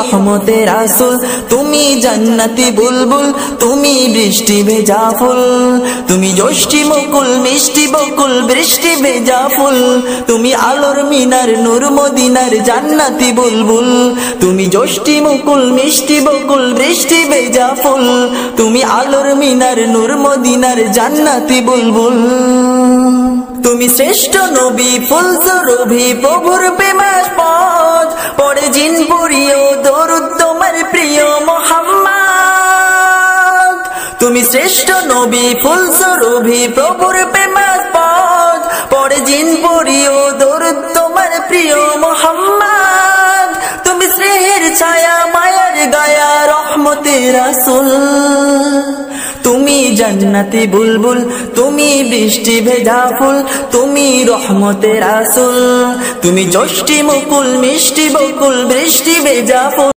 রহমতের রাসূল, তুমি জান্নাতি বুলবুল, তুমি বৃষ্টি ভেজা ফুল, তুমি যষ্টি মুকুল মিষ্টি বকুল বৃষ্টি ভেজা ফুল, তুমি আলোর মিনার নূর মদিনার জান্নাতি বুলবুল, তুমি যষ্টি মুকুল মিষ্টি বকুল বৃষ্টি ভেজা ফুল, তুমি আলোর মিনার নূর মদিনার জান্নাতি বুলবুল। তুমি শ্রেষ্ঠ নবী ফুলসুরভি প্রভুর প্রেমাস্পদ, পড়ে জিন পুরিও দরুদ তোমার প্রিয় মুহাম্মদ। তুমি শ্রেষ্ঠ নবী ফুলসুরভি প্রভুর প্রেমাস্পদ, পড়ে জিন পুরিও দরুদ তোমার প্রিয় মুহাম্মদ। তুমি স্নেহের ছায়া মায়ার গায়া রহমতের রাসূল, তুমি জান্নাতি বুলবুল, তুমি বৃষ্টি ভেজা ফুল, তুমি রহমতের রাসূল, তুমি যষ্টি মুকুল মিষ্টি বকুল বৃষ্টি ভেজা ফুল।